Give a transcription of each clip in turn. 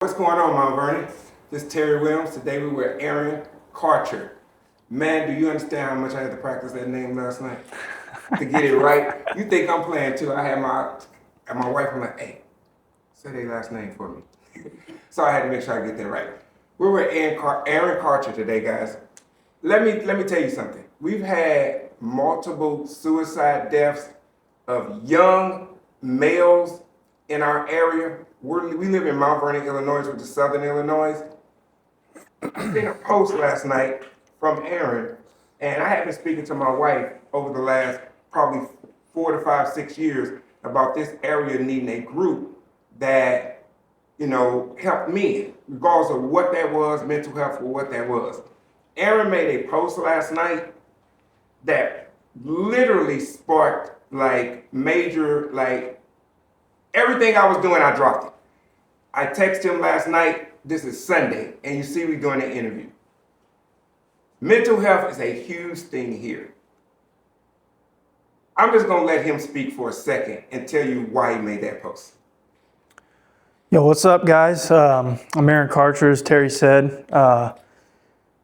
What's going on, Mount Vernon? This is Terry Williams. Today we were Aaron Karcher. Man, do you understand how much I had to practice that name last night to get it right? You think I'm playing too? I had my wife. I'm like, hey, say their last name for me. So I had to make sure I get that right. We were Aaron Karcher today, guys. Let me tell you something. We've had multiple suicide deaths of young males in our area. We live in Mount Vernon, Illinois, which is southern Illinois. I seen a post last night from Aaron, and I have been speaking to my wife over the last probably 4 to 5, 6 years about this area needing a group that, help men, regardless of what that was, mental health or what that was. Aaron made a post last night that literally sparked major, everything I was doing, I dropped it. I texted him last night, this is Sunday, and you see me doing an interview. Mental health is a huge thing here. I'm just gonna let him speak for a second and tell you why he made that post. Yo, what's up, guys? I'm Aaron Karcher, as Terry said. I've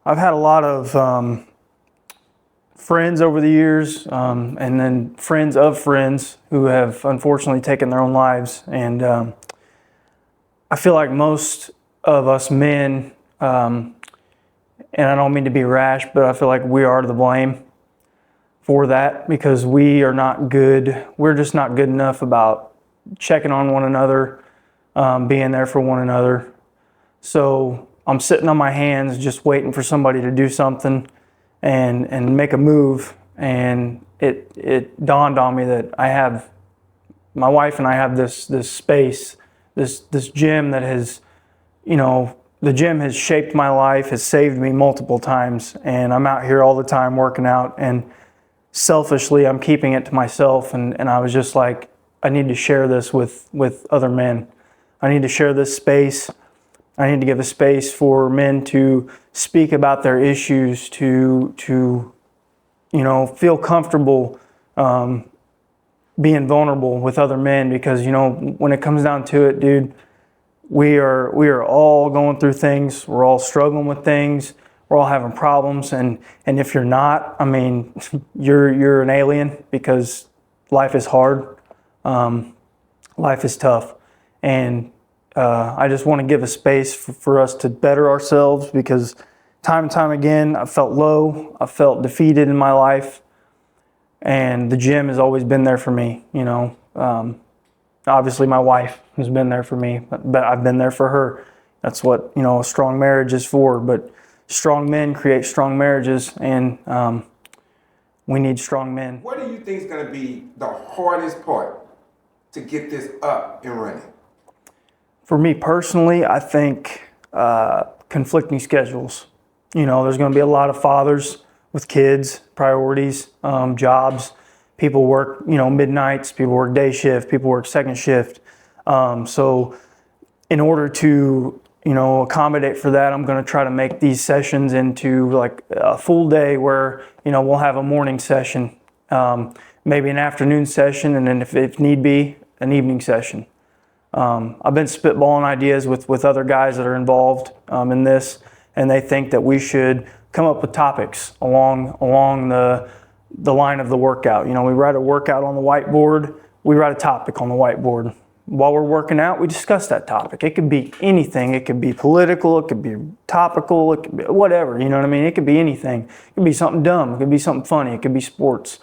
had a lot of friends over the years, and then friends of friends who have unfortunately taken their own lives. And I feel like most of us men, and I don't mean to be rash, but I feel like we are to blame for that because we are not good. We're just not good enough about checking on one another, being there for one another. So I'm sitting on my hands just waiting for somebody to do something and make a move. And it dawned on me that my wife and I have this space, this gym that has, the gym has shaped my life, has saved me multiple times. And I'm out here all the time working out, and selfishly I'm keeping it to myself. And I was just like, I need to share this with other men. I need to share this space. I need to give a space for men to speak about their issues, to feel comfortable being vulnerable with other men, because when it comes down to it, dude, we are all going through things. We're all struggling with things. We're all having problems, and if you're not, I mean, you're an alien, because life is hard, life is tough, and I just want to give a space for us to better ourselves, because time and time again, I felt low, I felt defeated in my life, and the gym has always been there for me. Obviously my wife has been there for me, but I've been there for her. That's what, a strong marriage is for. But strong men create strong marriages, and we need strong men. What do you think is going to be the hardest part to get this up and running? For me personally, I think conflicting schedules. There's going to be a lot of fathers with kids, priorities, jobs. People work, midnights, people work day shift, people work second shift. So in order to, accommodate for that, I'm going to try to make these sessions into like a full day where, we'll have a morning session, maybe an afternoon session, and then if need be, an evening session. I've been spitballing ideas with other guys that are involved in this, and they think that we should come up with topics along the line of the workout. We write a workout on the whiteboard, we write a topic on the whiteboard. While we're working out, we discuss that topic. It could be anything. It could be political, it could be topical, it could be whatever, you know what I mean? It could be anything. It could be something dumb, it could be something funny, it could be sports.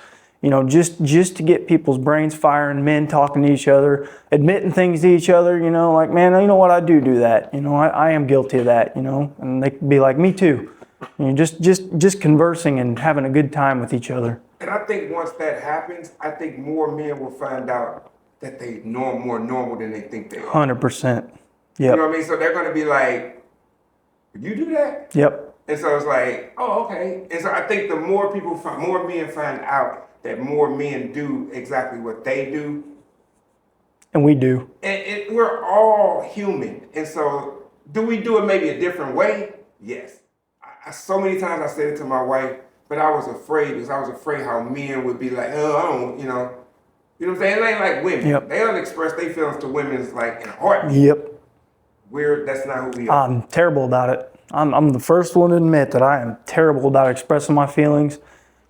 Just to get people's brains firing, men talking to each other, admitting things to each other, like, man, you know what, I do that. I am guilty of that, and they could be like, me too. Just conversing and having a good time with each other. And I think once that happens, I think more men will find out that they know more normal than they think they are. 100%. Yep. You know what I mean? So they're going to be like, you do that? Yep. And so it's like, oh, okay. And so I think the more men find out that more men do exactly what they do. And we do. And we're all human. And so do we do it maybe a different way? Yes. So many times I said it to my wife, but I was afraid, because I was afraid how men would be like, oh, I don't, you know what I'm saying? It ain't like women. Yep. They don't express their feelings to women like in a heartbeat. Yep. That's not who we are. I'm terrible about it. I'm the first one to admit that I am terrible about expressing my feelings.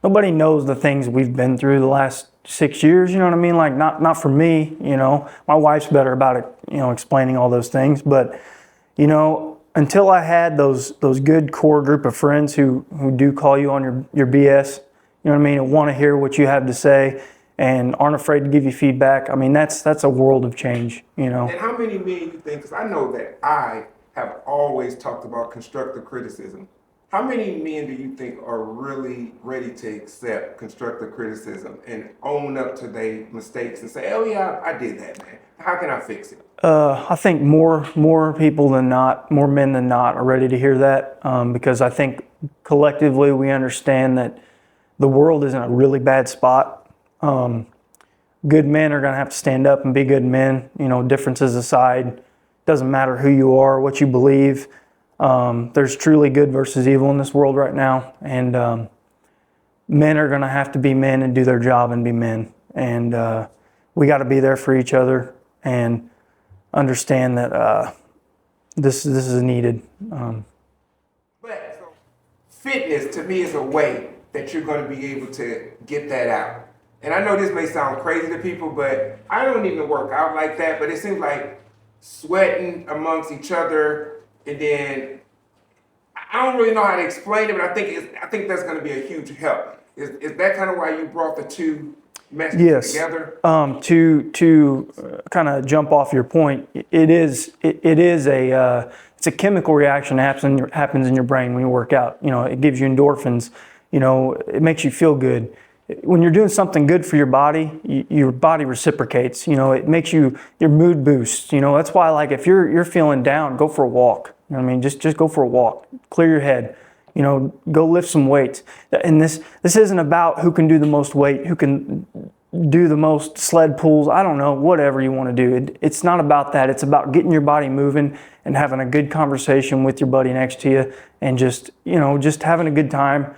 Nobody knows the things we've been through the last 6 years, you know what I mean? Like, not for me, you know. My wife's better about it, you know, explaining all those things. But, you know, until I had those good core group of friends who do call you on your BS, you know what I mean, and want to hear what you have to say and aren't afraid to give you feedback, I mean, that's a world of change, you know. And how many men you think, because I know that I have always talked about constructive criticism. How many men do you think are really ready to accept constructive criticism and own up to their mistakes and say, oh yeah, I did that, man. How can I fix it? I think more people than not, more men than not are ready to hear that because I think collectively we understand that the world is in a really bad spot. Good men are going to have to stand up and be good men, you know, differences aside. Doesn't matter who you are, what you believe. There's truly good versus evil in this world right now. And men are going to have to be men and do their job and be men. And we got to be there for each other and understand that this is needed. But so fitness to me is a way that you're going to be able to get that out. And I know this may sound crazy to people, but I don't even work out like that. But it seems like sweating amongst each other, and then I don't really know how to explain it, but I think that's going to be a huge help. Is that kind of why you brought the two messages together? To kind of jump off your point, it's a chemical reaction that happens in your brain when you work out. You know, it gives you endorphins. You know, it makes you feel good. When you're doing something good for your body reciprocates. You know, it makes your mood boosts. You know, that's why, like, if you're feeling down, go for a walk. You know what I mean? Just go for a walk. Clear your head. You know, go lift some weights. And this isn't about who can do the most weight, who can do the most sled pulls. I don't know, whatever you want to do. It's not about that. It's about getting your body moving and having a good conversation with your buddy next to you, and just having a good time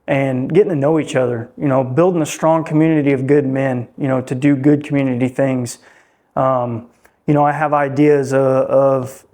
and getting to know each other. You know, building a strong community of good men. You know, to do good community things. You know, I have ideas of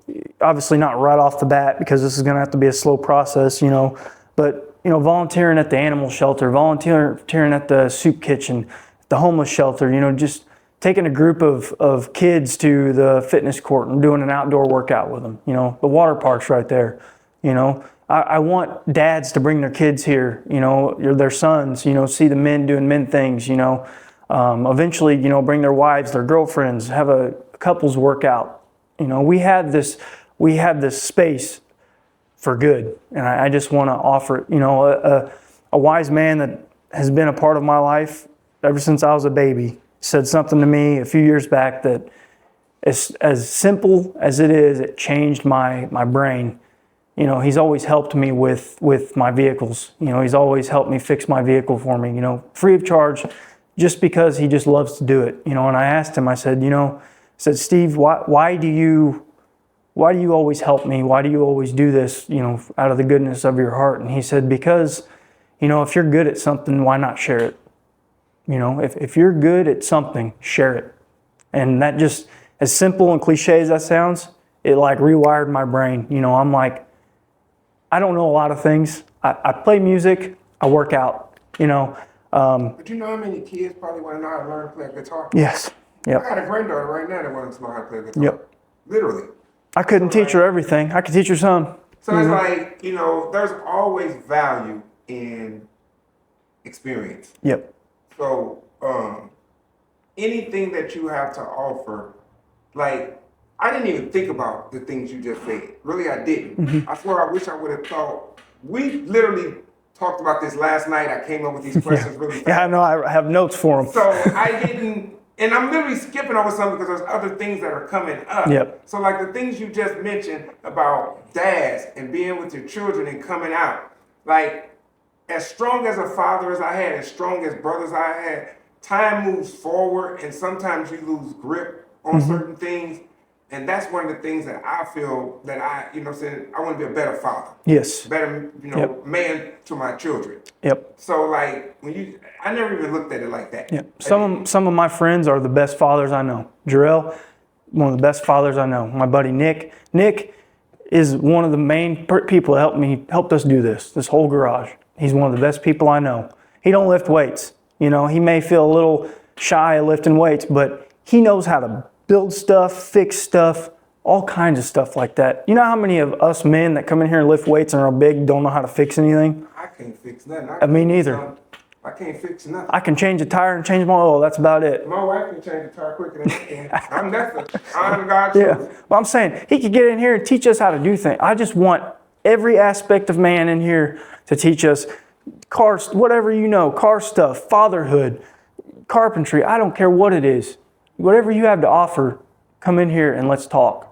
obviously not right off the bat, because this is going to have to be a slow process, you know, but, you know, volunteering at the animal shelter, volunteering at the soup kitchen, the homeless shelter, you know, just taking a group of kids to the fitness court and doing an outdoor workout with them. You know, the water park's right there. You know, I want dads to bring their kids here, you know, their sons, you know, see the men doing men things, you know, eventually, you know, bring their wives, their girlfriends, have a couples workout. You know, we have this space for good, and I just want to offer, you know, a wise man that has been a part of my life ever since I was a baby said something to me a few years back that, as simple as it is, it changed my brain. You know, he's always helped me with my vehicles. You know, he's always helped me fix my vehicle for me, you know, free of charge, just because he just loves to do it. You know, and I asked him, I said, you know, Steve, why do you always help me? Why do you always do this, you know, out of the goodness of your heart? And he said, because, you know, if you're good at something, why not share it? You know, if you're good at something, share it. And that, just as simple and cliche as that sounds, it like rewired my brain. You know, I'm like, I don't know a lot of things. I play music, I work out, you know. But you know how many kids probably want to know how to learn to play guitar? Yes. Yep. I got a granddaughter right now that wants to know how to play guitar. Yep. Literally. I couldn't teach her everything. I could teach her some. So it's like, you know, there's always value in experience. Yep. So anything that you have to offer, like, I didn't even think about the things you just said. Really, I didn't. Mm-hmm. I swear I wish I would have thought. We literally talked about this last night. I came up with these questions really fast. Yeah, I know. I have notes for them. So I didn't, and I'm literally skipping over some because there's other things that are coming up. Yep. So like the things you just mentioned about dads and being with your children and coming out, like, as strong as a father as I had, as strong as brothers I had, time moves forward, and sometimes you lose grip on certain things. And that's one of the things that I feel that I want to be a better father. Yes. Better, man to my children. Yep. So like I never even looked at it like that. Yep. Some of my friends are the best fathers I know. Jarrell, one of the best fathers I know. My buddy Nick. Nick is one of the main people that helped us do this whole garage. He's one of the best people I know. He don't lift weights. You know, he may feel a little shy of lifting weights, but he knows how to build stuff, fix stuff, all kinds of stuff like that. You know how many of us men that come in here and lift weights and are big don't know how to fix anything? I can't fix nothing. Me neither. I can't fix nothing. I can change a tire and change my oil. That's about it. My wife can change the tire quicker than I can. That's the honest God Yeah. truth. Well, I'm saying he could get in here and teach us how to do things. I just want every aspect of man in here to teach us cars, whatever you know, car stuff, fatherhood, carpentry. I don't care what it is. Whatever you have to offer, come in here and let's talk.